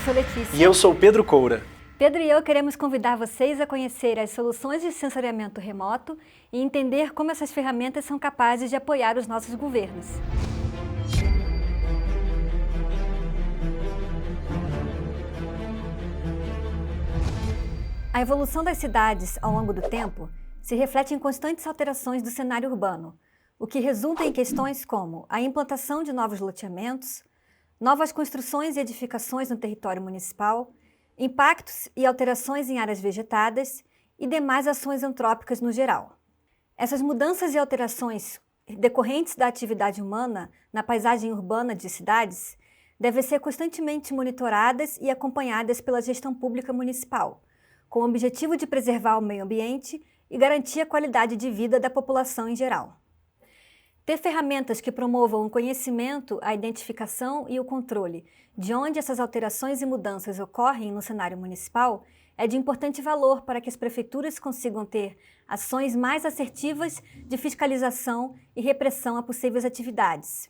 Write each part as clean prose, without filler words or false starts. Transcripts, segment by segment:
sou Letícia. E eu sou Pedro Coura. Pedro e eu queremos convidar vocês a conhecer as soluções de sensoriamento remoto e entender como essas ferramentas são capazes de apoiar os nossos governos. A evolução das cidades ao longo do tempo se reflete em constantes alterações do cenário urbano, o que resulta em questões como a implantação de novos loteamentos, novas construções e edificações no território municipal, impactos e alterações em áreas vegetadas e demais ações antrópicas no geral. Essas mudanças e alterações decorrentes da atividade humana na paisagem urbana de cidades devem ser constantemente monitoradas e acompanhadas pela gestão pública municipal, com o objetivo de preservar o meio ambiente e garantir a qualidade de vida da população em geral. Ter ferramentas que promovam o conhecimento, a identificação e o controle de onde essas alterações e mudanças ocorrem no cenário municipal é de importante valor para que as prefeituras consigam ter ações mais assertivas de fiscalização e repressão a possíveis atividades.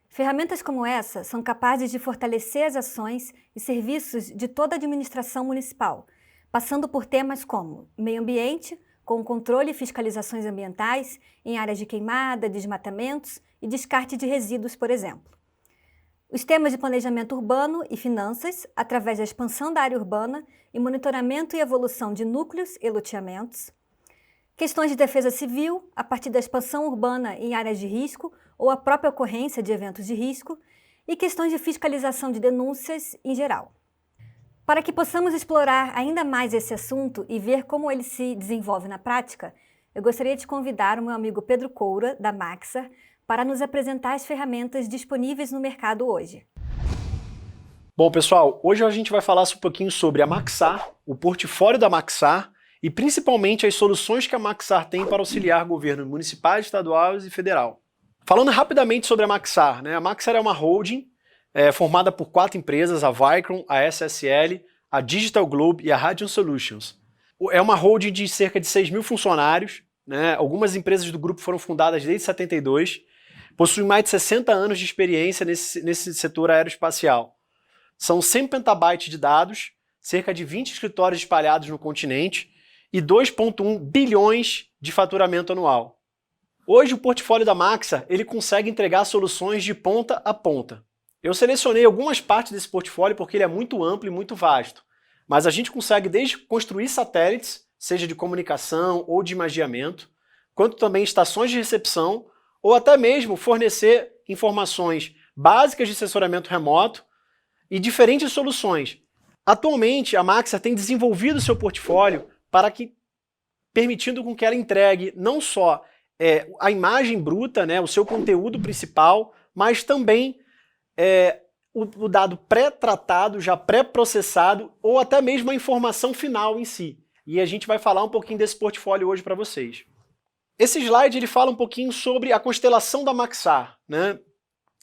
Ferramentas como essa são capazes de fortalecer as ações e serviços de toda a administração municipal, passando por temas como meio ambiente, com controle e fiscalizações ambientais em áreas de queimada, desmatamentos e descarte de resíduos, por exemplo. Os temas de planejamento urbano e finanças, através da expansão da área urbana e monitoramento e evolução de núcleos e loteamentos. Questões de defesa civil, a partir da expansão urbana em áreas de risco ou a própria ocorrência de eventos de risco. E questões de fiscalização de denúncias em geral. Para que possamos explorar ainda mais esse assunto e ver como ele se desenvolve na prática, eu gostaria de convidar o meu amigo Pedro Coura, da Maxar, para nos apresentar as ferramentas disponíveis no mercado hoje. Bom, pessoal, hoje a gente vai falar um pouquinho sobre a Maxar, o portfólio da Maxar e principalmente as soluções que a Maxar tem para auxiliar governos municipais, estaduais e federal. Falando rapidamente sobre a Maxar, né? A Maxar é uma holding formada por 4 empresas, a Vicron, a SSL, a Digital Globe e a Radian Solutions. É uma holding de cerca de 6.000 funcionários, né? Algumas empresas do grupo foram fundadas desde 72, possuem mais de 60 anos de experiência nesse setor aeroespacial. São 100 petabytes de dados, cerca de 20 escritórios espalhados no continente e 2,1 bilhões de faturamento anual. Hoje o portfólio da Maxar ele consegue entregar soluções de ponta a ponta. Eu selecionei algumas partes desse portfólio porque ele é muito amplo e muito vasto, mas a gente consegue desde construir satélites, seja de comunicação ou de imageamento, quanto também estações de recepção, ou até mesmo fornecer informações básicas de sensoriamento remoto e diferentes soluções. Atualmente, a Maxar tem desenvolvido seu portfólio permitindo com que ela entregue não só a imagem bruta, né, o seu conteúdo principal, mas também o dado pré-tratado, já pré-processado, ou até mesmo a informação final em si. E a gente vai falar um pouquinho desse portfólio hoje para vocês. Esse slide ele fala um pouquinho sobre a constelação da Maxar, né?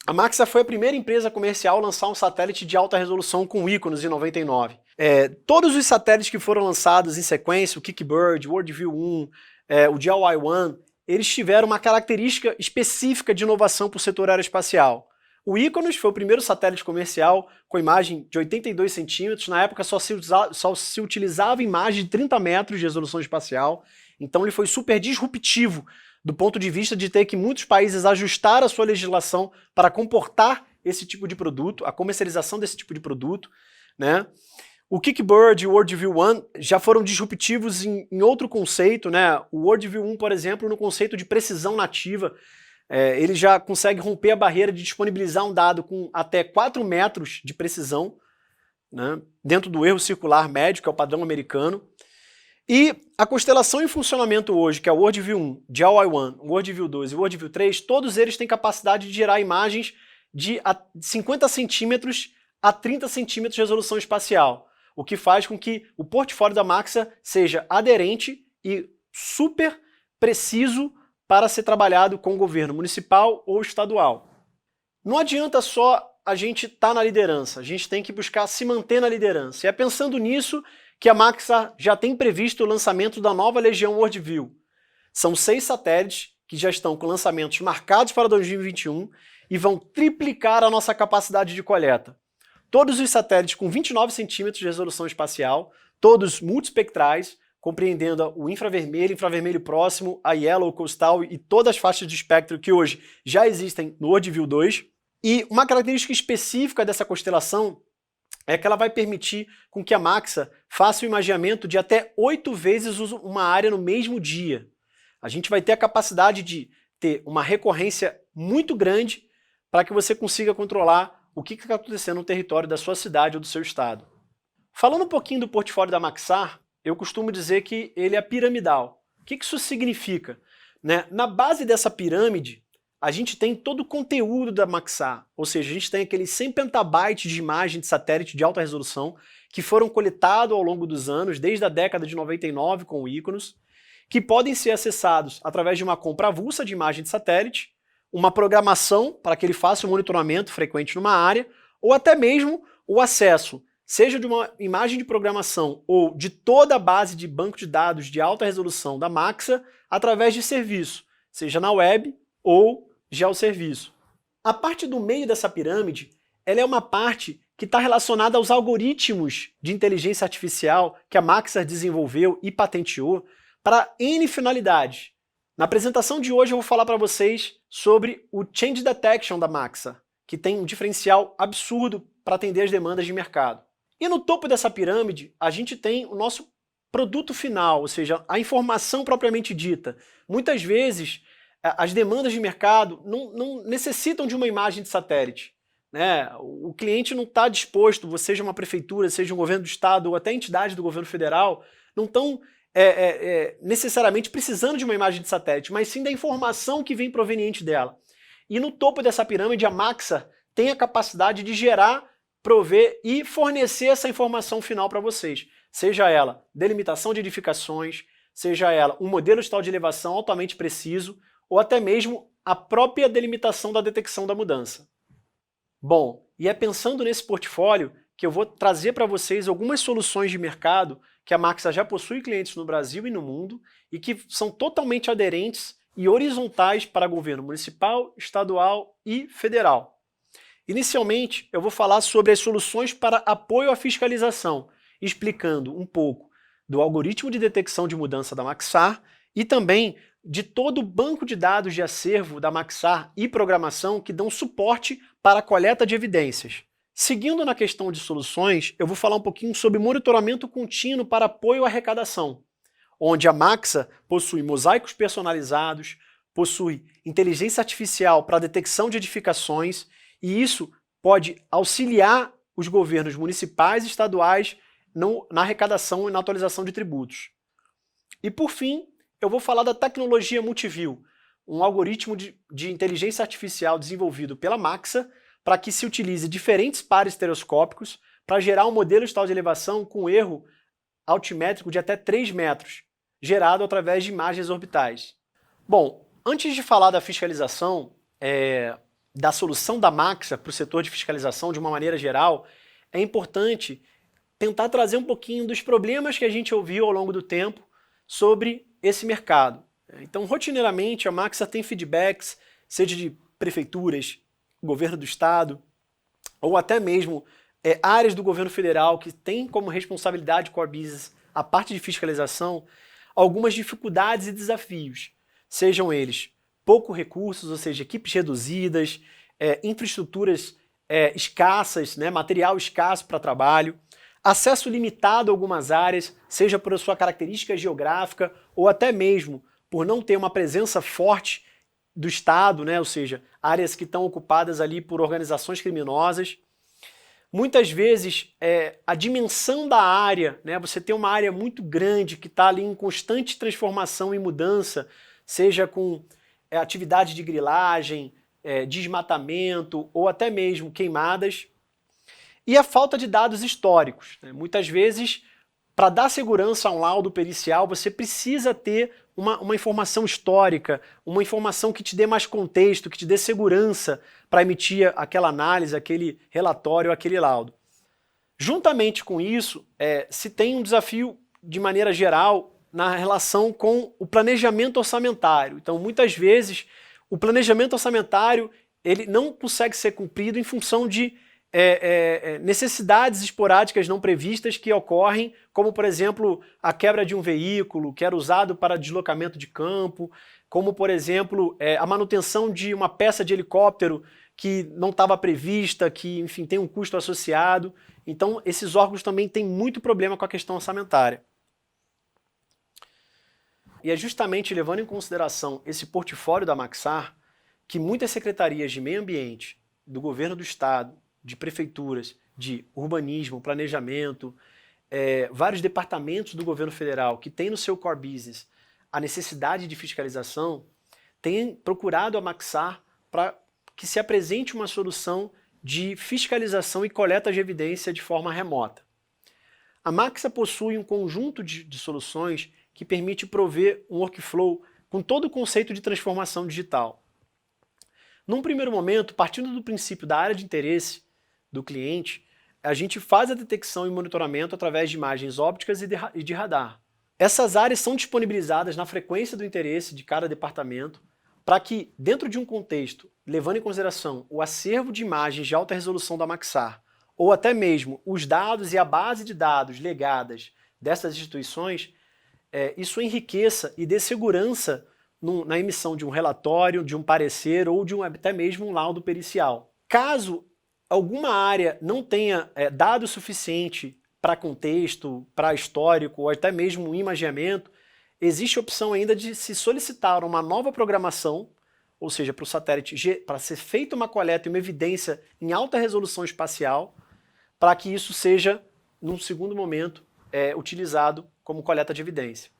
A Maxar foi a primeira empresa comercial a lançar um satélite de alta resolução com íconos em 99. Todos os satélites que foram lançados em sequência, o Kickbird, o WorldView 1, o DJI-1, eles tiveram uma característica específica de inovação para o setor aeroespacial. O Iconos foi o primeiro satélite comercial com imagem de 82 centímetros, na época só se utilizava imagem de 30 metros de resolução espacial, então ele foi super disruptivo do ponto de vista de ter que muitos países ajustar a sua legislação para comportar esse tipo de produto, a comercialização desse tipo de produto, né? O Kickbird e o WorldView 1 já foram disruptivos em outro conceito, né? O WorldView 1, por exemplo, no conceito de precisão nativa, ele já consegue romper a barreira de disponibilizar um dado com até 4 metros de precisão, né, dentro do erro circular médio, que é o padrão americano. E a constelação em funcionamento hoje, que é o WorldView 1, DJI-1, WorldView 2 e WorldView 3, todos eles têm capacidade de gerar imagens de 50 centímetros a 30 centímetros de resolução espacial, o que faz com que o portfólio da Maxar seja aderente e super preciso para ser trabalhado com o governo municipal ou estadual. Não adianta só a gente estar na liderança, a gente tem que buscar se manter na liderança. E é pensando nisso que a Maxar já tem previsto o lançamento da nova Legião WorldView. São 6 satélites que já estão com lançamentos marcados para 2021 e vão triplicar a nossa capacidade de coleta. todos os satélites com 29 centímetros de resolução espacial, todos multispectrais, compreendendo o infravermelho, infravermelho próximo, a yellow, coastal e todas as faixas de espectro que hoje já existem no Worldview 2. E uma característica específica dessa constelação é que ela vai permitir com que a Maxa faça o imageamento de até 8 vezes uma área no mesmo dia. A gente vai ter a capacidade de ter uma recorrência muito grande para que você consiga controlar o que está acontecendo no território da sua cidade ou do seu estado. Falando um pouquinho do portfólio da Maxar, eu costumo dizer que ele é piramidal. O que isso significa? Na base dessa pirâmide, a gente tem todo o conteúdo da Maxar, ou seja, a gente tem aqueles 100 petabytes de imagem de satélite de alta resolução que foram coletados ao longo dos anos, desde a década de 99 com o Iconos, que podem ser acessados através de uma compra avulsa de imagem de satélite, uma programação para que ele faça um monitoramento frequente numa área, ou até mesmo o acesso, seja de uma imagem de programação ou de toda a base de banco de dados de alta resolução da Maxa através de serviço, seja na web ou geosserviço. A parte do meio dessa pirâmide, ela é uma parte que está relacionada aos algoritmos de inteligência artificial que a Maxar desenvolveu e patenteou para N finalidades. Na apresentação de hoje eu vou falar para vocês sobre o Change Detection da Maxar, que tem um diferencial absurdo para atender as demandas de mercado. E no topo dessa pirâmide, a gente tem o nosso produto final, ou seja, a informação propriamente dita. Muitas vezes, as demandas de mercado não necessitam de uma imagem de satélite. O cliente não está disposto, seja uma prefeitura, seja um governo do estado ou até entidade do governo federal, não estão necessariamente precisando de uma imagem de satélite, mas sim da informação que vem proveniente dela. E no topo dessa pirâmide, a Maxar tem a capacidade de gerar, prover e fornecer essa informação final para vocês. Seja ela delimitação de edificações, seja ela um modelo de elevação altamente preciso, ou até mesmo a própria delimitação da detecção da mudança. Bom, e é pensando nesse portfólio que eu vou trazer para vocês algumas soluções de mercado que a Maxar já possui clientes no Brasil e no mundo e que são totalmente aderentes e horizontais para governo municipal, estadual e federal. Inicialmente, eu vou falar sobre as soluções para apoio à fiscalização, explicando um pouco do algoritmo de detecção de mudança da Maxar e também de todo o banco de dados de acervo da Maxar e programação que dão suporte para a coleta de evidências. Seguindo na questão de soluções, eu vou falar um pouquinho sobre monitoramento contínuo para apoio à arrecadação, onde a Maxar possui mosaicos personalizados, possui inteligência artificial para detecção de edificações, e isso pode auxiliar os governos municipais e estaduais na arrecadação e na atualização de tributos. E por fim, eu vou falar da tecnologia Multiview, um algoritmo de inteligência artificial desenvolvido pela Maxar para que se utilize diferentes pares estereoscópicos para gerar um modelo de elevação com erro altimétrico de até 3 metros, gerado através de imagens orbitais. Bom, antes de falar da fiscalização, da solução da Maxar para o setor de fiscalização de uma maneira geral, é importante tentar trazer um pouquinho dos problemas que a gente ouviu ao longo do tempo sobre esse mercado. Então, rotineiramente, a Maxar tem feedbacks, seja de prefeituras, governo do estado, ou até mesmo áreas do governo federal que têm como responsabilidade core business a parte de fiscalização, algumas dificuldades e desafios, sejam eles poucos recursos, ou seja, equipes reduzidas, infraestruturas escassas, material escasso para trabalho, acesso limitado a algumas áreas, seja por sua característica geográfica ou até mesmo por não ter uma presença forte do Estado, ou seja, áreas que estão ocupadas ali por organizações criminosas. Muitas vezes, a dimensão da área, você tem uma área muito grande que está ali em constante transformação e mudança, seja com atividade de grilagem, desmatamento ou até mesmo queimadas. E a falta de dados históricos. Muitas vezes, para dar segurança a um laudo pericial, você precisa ter uma informação histórica, uma informação que te dê mais contexto, que te dê segurança para emitir aquela análise, aquele relatório, aquele laudo. Juntamente com isso, se tem um desafio de maneira geral na relação com o planejamento orçamentário. Então, muitas vezes, o planejamento orçamentário ele não consegue ser cumprido em função de necessidades esporádicas não previstas que ocorrem, como, por exemplo, a quebra de um veículo que era usado para deslocamento de campo, como, por exemplo, a manutenção de uma peça de helicóptero que não estava prevista, que, enfim, tem um custo associado. Então, esses órgãos também têm muito problema com a questão orçamentária. E é justamente levando em consideração esse portfólio da Maxar que muitas secretarias de meio ambiente, do governo do estado, de prefeituras, de urbanismo, planejamento, vários departamentos do governo federal que têm no seu core business a necessidade de fiscalização, têm procurado a Maxar para que se apresente uma solução de fiscalização e coleta de evidência de forma remota. A Maxar possui um conjunto de soluções que permite prover um workflow com todo o conceito de transformação digital. Num primeiro momento, partindo do princípio da área de interesse do cliente, a gente faz a detecção e monitoramento através de imagens ópticas e de radar. Essas áreas são disponibilizadas na frequência do interesse de cada departamento para que, dentro de um contexto, levando em consideração o acervo de imagens de alta resolução da Maxar, ou até mesmo os dados e a base de dados legadas dessas instituições, isso enriqueça e dê segurança na emissão de um relatório, de um parecer ou de até mesmo um laudo pericial. Caso alguma área não tenha dado suficiente para contexto, para histórico ou até mesmo um imageamento, existe a opção ainda de se solicitar uma nova programação, ou seja, para o satélite, para ser feita uma coleta e uma evidência em alta resolução espacial, para que isso seja, num segundo momento, utilizado como coleta de evidência.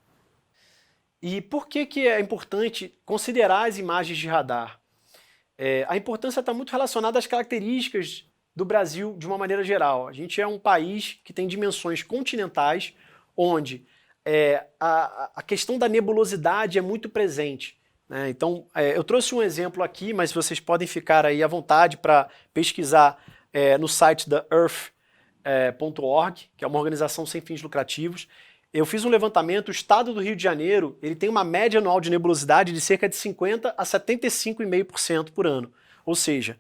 E por que é importante considerar as imagens de radar? A importância está muito relacionada às características do Brasil de uma maneira geral. A gente é um país que tem dimensões continentais, onde a questão da nebulosidade é muito presente, né? Então, eu trouxe um exemplo aqui, mas vocês podem ficar aí à vontade para pesquisar no site da Earth.org, que é uma organização sem fins lucrativos. Eu fiz um levantamento, o estado do Rio de Janeiro ele tem uma média anual de nebulosidade de cerca de 50% a 75,5% por ano. Ou seja,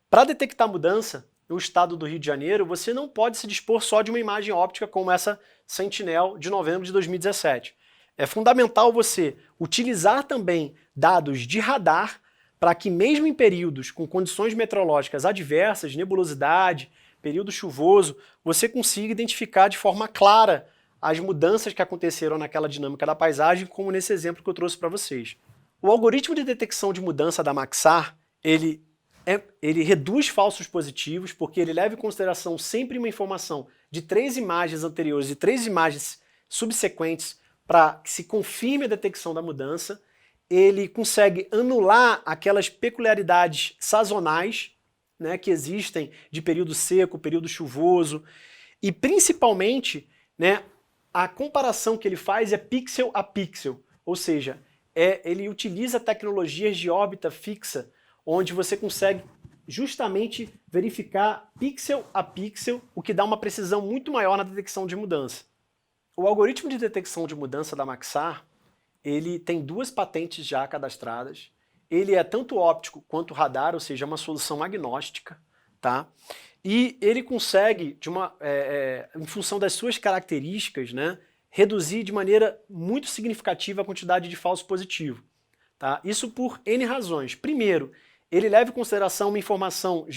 para detectar mudança no estado do Rio de Janeiro, você não pode se dispor só de uma imagem óptica como essa Sentinel de novembro de 2017. É fundamental você utilizar também dados de radar para que mesmo em períodos com condições meteorológicas adversas, nebulosidade, período chuvoso, você consiga identificar de forma clara as mudanças que aconteceram naquela dinâmica da paisagem, como nesse exemplo que eu trouxe para vocês. O algoritmo de detecção de mudança da Maxar, ele reduz falsos positivos, porque ele leva em consideração sempre uma informação de 3 imagens anteriores e 3 imagens subsequentes para que se confirme a detecção da mudança. Ele consegue anular aquelas peculiaridades sazonais, né, que existem de período seco, período chuvoso, e principalmente, né, a comparação que ele faz é pixel a pixel, ou seja, ele utiliza tecnologias de órbita fixa, onde você consegue justamente verificar pixel a pixel, o que dá uma precisão muito maior na detecção de mudança. O algoritmo de detecção de mudança da Maxar, ele tem 2 patentes já cadastradas, ele é tanto óptico quanto radar, ou seja, é uma solução agnóstica, tá? E ele consegue, em função das suas características, né, reduzir de maneira muito significativa a quantidade de falso positivo. Tá? Isso por N razões. Primeiro, ele leva em consideração uma informação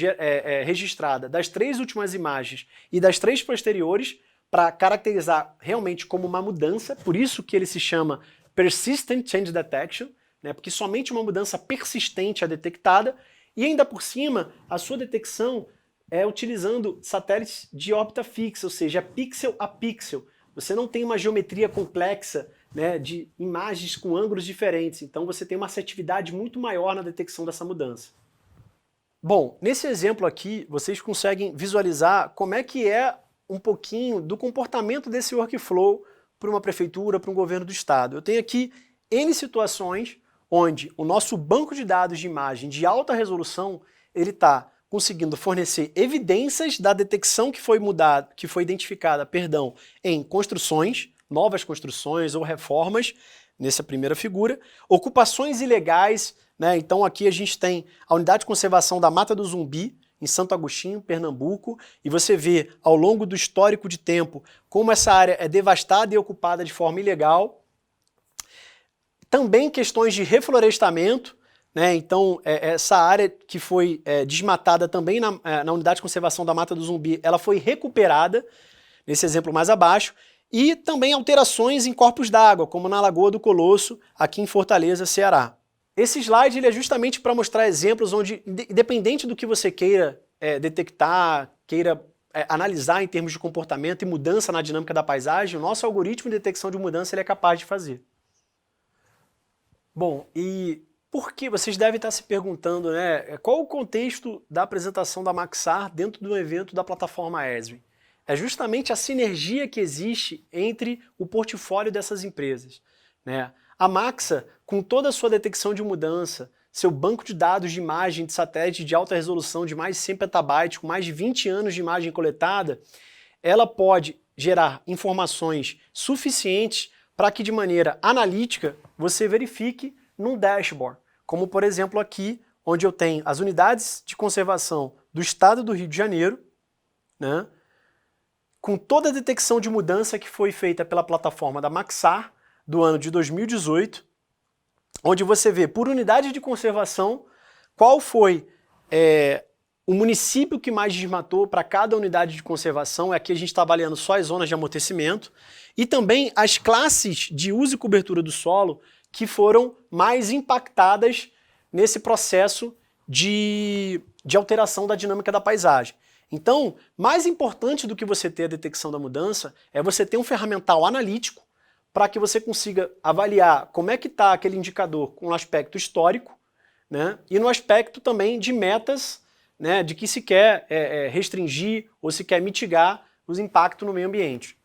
registrada das 3 últimas imagens e das 3 posteriores para caracterizar realmente como uma mudança, por isso que ele se chama Persistent Change Detection, né, porque somente uma mudança persistente é detectada, e ainda por cima, a sua detecção utilizando satélites de órbita fixa, ou seja, pixel a pixel. Você não tem uma geometria complexa, né, de imagens com ângulos diferentes, então você tem uma assertividade muito maior na detecção dessa mudança. Bom, nesse exemplo aqui, vocês conseguem visualizar como é que é um pouquinho do comportamento desse workflow para uma prefeitura, para um governo do estado. Eu tenho aqui N situações onde o nosso banco de dados de imagem de alta resolução, ele está conseguindo fornecer evidências da detecção que foi identificada, em construções, novas construções ou reformas, nessa primeira figura, ocupações ilegais, né? Então aqui a gente tem a unidade de conservação da Mata do Zumbi, em Santo Agostinho, Pernambuco, e você vê ao longo do histórico de tempo como essa área é devastada e ocupada de forma ilegal. Também questões de reflorestamento, né? Então essa área que foi desmatada também na unidade de conservação da Mata do Zumbi, ela foi recuperada, nesse exemplo mais abaixo, e também alterações em corpos d'água, como na Lagoa do Colosso, aqui em Fortaleza, Ceará. Esse slide ele é justamente para mostrar exemplos onde, independente do que você queira detectar, queira analisar em termos de comportamento e mudança na dinâmica da paisagem, o nosso algoritmo de detecção de mudança ele é capaz de fazer. Bom, e por que vocês devem estar se perguntando, né? Qual o contexto da apresentação da Maxar dentro do evento da plataforma Esri? É justamente a sinergia que existe entre o portfólio dessas empresas, né? A Maxa, com toda a sua detecção de mudança, seu banco de dados de imagem de satélite de alta resolução de mais de 100 petabytes, com mais de 20 anos de imagem coletada, ela pode gerar informações suficientes para que de maneira analítica você verifique num dashboard, como por exemplo aqui, onde eu tenho as unidades de conservação do estado do Rio de Janeiro, né, com toda a detecção de mudança que foi feita pela plataforma da Maxar, do ano de 2018, onde você vê por unidade de conservação qual foi o município que mais desmatou para cada unidade de conservação. Aqui a gente está avaliando só as zonas de amortecimento, e também as classes de uso e cobertura do solo que foram mais impactadas nesse processo de alteração da dinâmica da paisagem. Então, mais importante do que você ter a detecção da mudança é você ter um ferramental analítico para que você consiga avaliar como é que está aquele indicador com o aspecto histórico, né, e no aspecto também de metas, né, de que se quer restringir ou se quer mitigar os impactos no meio ambiente.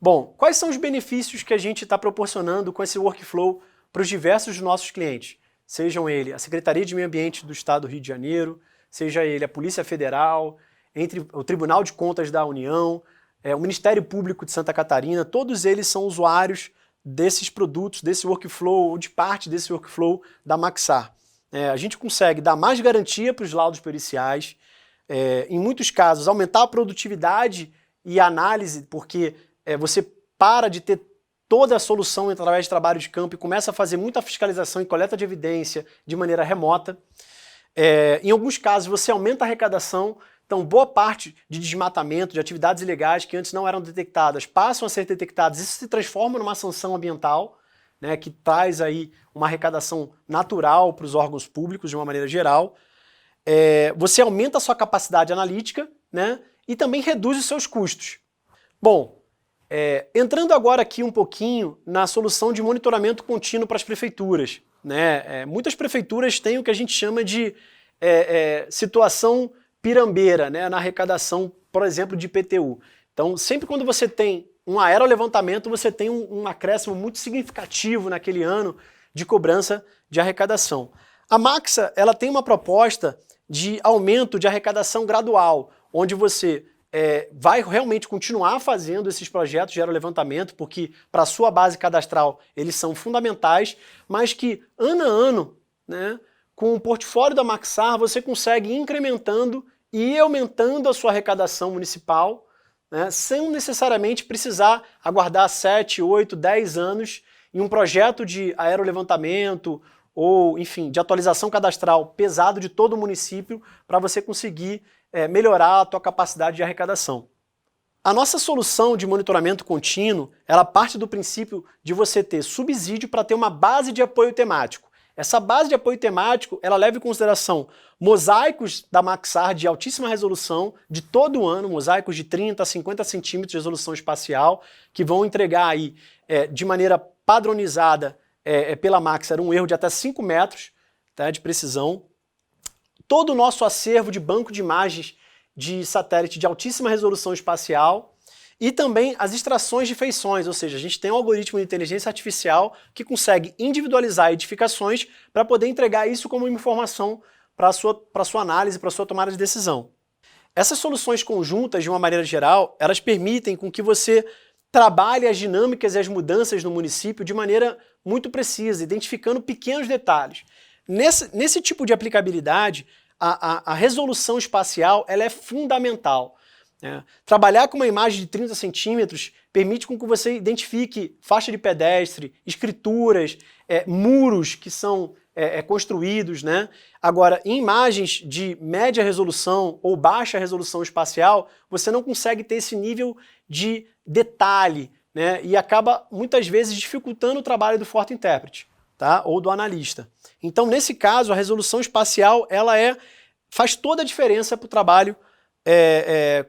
Bom, quais são os benefícios que a gente está proporcionando com esse workflow para os diversos dos nossos clientes? Sejam ele a Secretaria de Meio Ambiente do Estado do Rio de Janeiro, seja ele a Polícia Federal, entre o Tribunal de Contas da União, o Ministério Público de Santa Catarina, todos eles são usuários desses produtos, desse workflow, ou de parte desse workflow da Maxar. A gente consegue dar mais garantia para os laudos periciais, em muitos casos aumentar a produtividade e a análise, porque você para de ter toda a solução através de trabalho de campo e começa a fazer muita fiscalização e coleta de evidência de maneira remota. Em alguns casos você aumenta a arrecadação. Então, boa parte de desmatamento, de atividades ilegais que antes não eram detectadas, passam a ser detectadas. Isso se transforma numa sanção ambiental, né, que traz aí uma arrecadação natural para os órgãos públicos de uma maneira geral. Você aumenta a sua capacidade analítica, né, e também reduz os seus custos. Bom, entrando agora aqui um pouquinho na solução de monitoramento contínuo para as prefeituras, né, muitas prefeituras têm o que a gente chama de situação pirambeira, né, na arrecadação, por exemplo, de IPTU. Então, sempre quando você tem um aerolevantamento, você tem um acréscimo muito significativo naquele ano de cobrança de arrecadação. A Maxa, ela tem uma proposta de aumento de arrecadação gradual, onde você vai realmente continuar fazendo esses projetos de aerolevantamento, porque para a sua base cadastral eles são fundamentais, mas que ano a ano, né, com o portfólio da Maxar, você consegue ir incrementando e aumentando a sua arrecadação municipal, né, sem necessariamente precisar aguardar 7, 8, 10 anos em um projeto de aerolevantamento ou, enfim, de atualização cadastral pesado de todo o município para você conseguir melhorar a tua capacidade de arrecadação. A nossa solução de monitoramento contínuo, ela parte do princípio de você ter subsídio para ter uma base de apoio temático. Essa base de apoio temático, ela leva em consideração mosaicos da Maxar de altíssima resolução de todo o ano, mosaicos de 30 a 50 centímetros de resolução espacial, que vão entregar aí, de maneira padronizada pela Maxar, um erro de até 5 metros, tá, de precisão. Todo o nosso acervo de banco de imagens de satélite de altíssima resolução espacial, e também as extrações de feições, ou seja, a gente tem um algoritmo de inteligência artificial que consegue individualizar edificações para poder entregar isso como informação para a sua análise, para a sua tomada de decisão. Essas soluções conjuntas, de uma maneira geral, elas permitem com que você trabalhe as dinâmicas e as mudanças no município de maneira muito precisa, identificando pequenos detalhes. Nesse tipo de aplicabilidade, a resolução espacial ela é fundamental. Trabalhar com uma imagem de 30 centímetros permite com que você identifique faixa de pedestre, escrituras, muros que são construídos, né? Agora, em imagens de média resolução ou baixa resolução espacial, você não consegue ter esse nível de detalhe, né? E acaba, muitas vezes, dificultando o trabalho do fotointérprete, tá? Ou do analista. Então, nesse caso, a resolução espacial ela faz toda a diferença para o trabalho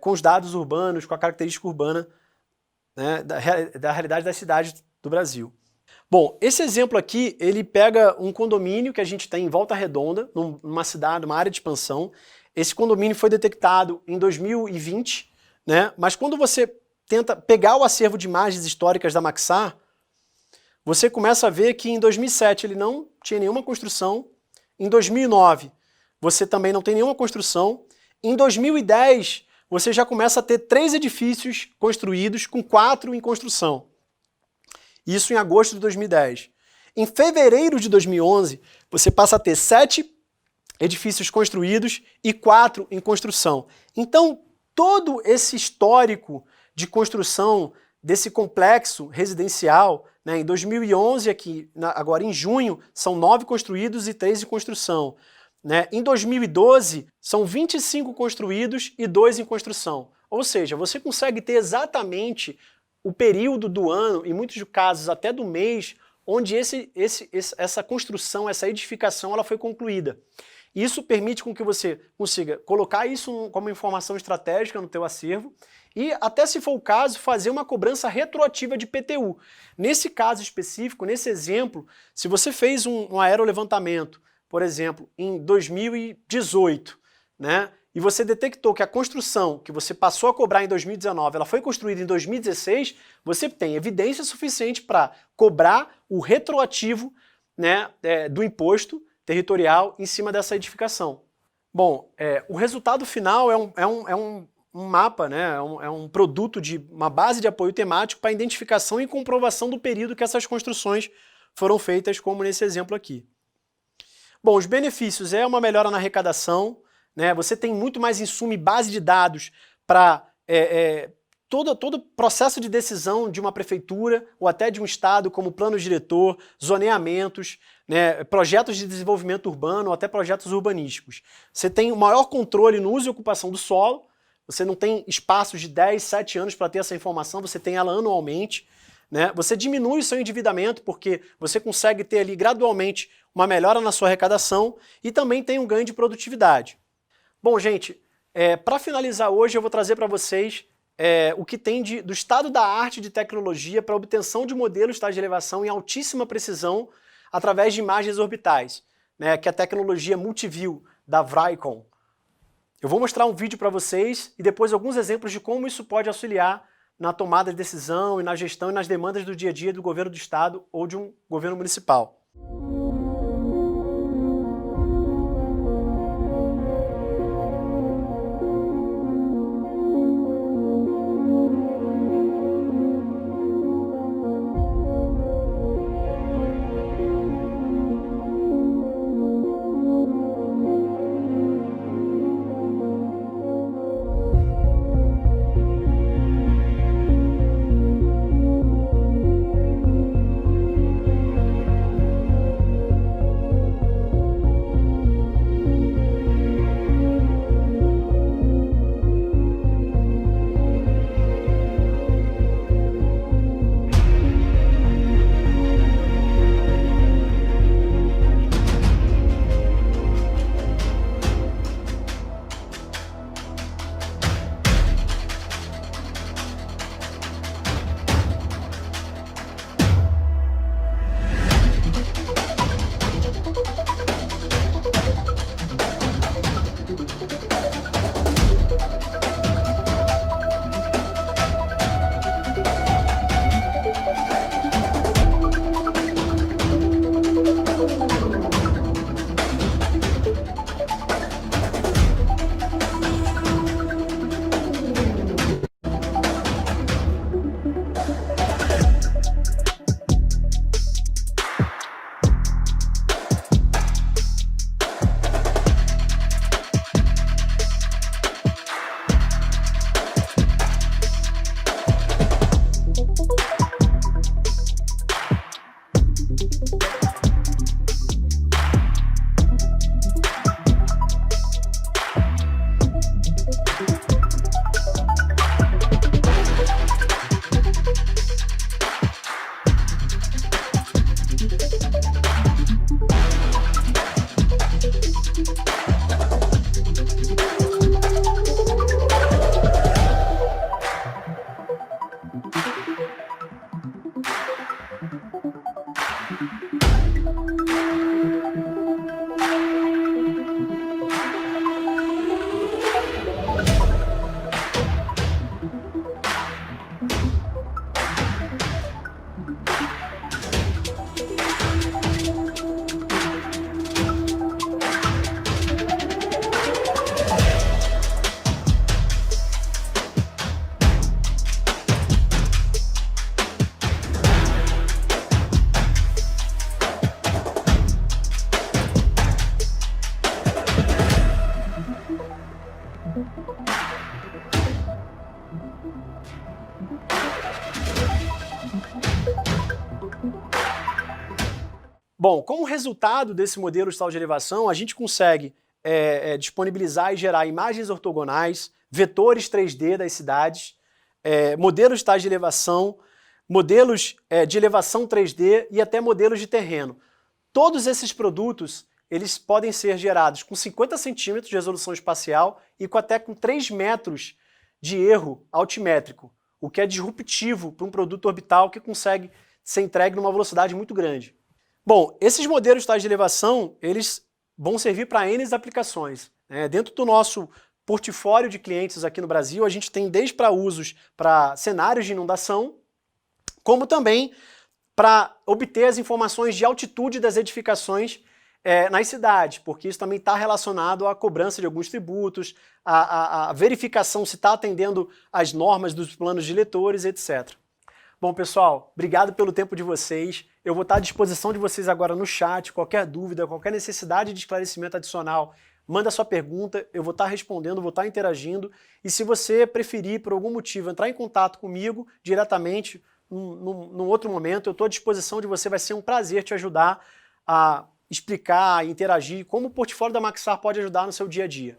com os dados urbanos, com a característica urbana, né, da realidade das cidades do Brasil. Bom, esse exemplo aqui, ele pega um condomínio que a gente tem em Volta Redonda, numa cidade, uma área de expansão. Esse condomínio foi detectado em 2020, né? Mas quando você tenta pegar o acervo de imagens históricas da Maxar, você começa a ver que em 2007 ele não tinha nenhuma construção, em 2009 você também não tem nenhuma construção, em 2010 você já começa a ter 3 edifícios construídos com 4 em construção. Isso em agosto de 2010. Em fevereiro de 2011, você passa a ter 7 edifícios construídos e 4 em construção. Então, todo esse histórico de construção desse complexo residencial, né, em 2011, aqui, agora em junho, são 9 construídos e 3 em construção. Né? Em 2012, são 25 construídos e 2 em construção. Ou seja, você consegue ter exatamente o período do ano, em muitos casos até do mês, onde essa construção, essa edificação ela foi concluída. Isso permite com que você consiga colocar isso como informação estratégica no teu acervo e, até se for o caso, fazer uma cobrança retroativa de PTU. Nesse caso específico, nesse exemplo, se você fez um aerolevantamento, por exemplo, em 2018, né? E você detectou que a construção que você passou a cobrar em 2019, ela foi construída em 2016, você tem evidência suficiente para cobrar o retroativo, né, do imposto territorial em cima dessa edificação. Bom, o resultado final é um mapa, né, é um produto de uma base de apoio temático para identificação e comprovação do período que essas construções foram feitas, como nesse exemplo aqui. Bom, os benefícios é uma melhora na arrecadação, né? Você tem muito mais insumo e base de dados para todo o processo de decisão de uma prefeitura ou até de um estado, como plano diretor, zoneamentos, né, projetos de desenvolvimento urbano ou até projetos urbanísticos. Você tem o maior controle no uso e ocupação do solo, você não tem espaços de 10, 7 anos para ter essa informação, você tem ela anualmente. Né? Você diminui o seu endividamento porque você consegue ter ali gradualmente uma melhora na sua arrecadação e também tem um ganho de produtividade. Bom, gente, para finalizar hoje eu vou trazer para vocês o que tem do estado da arte de tecnologia para obtenção de modelos de elevação em altíssima precisão através de imagens orbitais, né, que é a tecnologia Multiview da Vricon. Eu vou mostrar um vídeo para vocês e depois alguns exemplos de como isso pode auxiliar na tomada de decisão e na gestão e nas demandas do dia a dia do governo do estado ou de um governo municipal. Bom, como resultado desse modelo de elevação, a gente consegue disponibilizar e gerar imagens ortogonais, vetores 3D das cidades, modelos de elevação, modelos de elevação 3D e até modelos de terreno. Todos esses produtos eles podem ser gerados com 50 centímetros de resolução espacial e até com 3 metros de erro altimétrico, o que é disruptivo para um produto orbital que consegue ser entregue numa velocidade muito grande. Bom, esses modelos de elevação, eles vão servir para N aplicações. Dentro do nosso portfólio de clientes aqui no Brasil, a gente tem desde para usos para cenários de inundação, como também para obter as informações de altitude das edificações nas cidades, porque isso também está relacionado à cobrança de alguns tributos, à verificação se está atendendo às normas dos planos diretores, etc. Bom, pessoal, obrigado pelo tempo de vocês. Eu vou estar à disposição de vocês agora no chat. Qualquer dúvida, qualquer necessidade de esclarecimento adicional, manda sua pergunta, eu vou estar respondendo, vou estar interagindo. E se você preferir, por algum motivo, entrar em contato comigo diretamente, num outro momento, eu estou à disposição de você, vai ser um prazer te ajudar a explicar, interagir, como o portfólio da Maxar pode ajudar no seu dia a dia.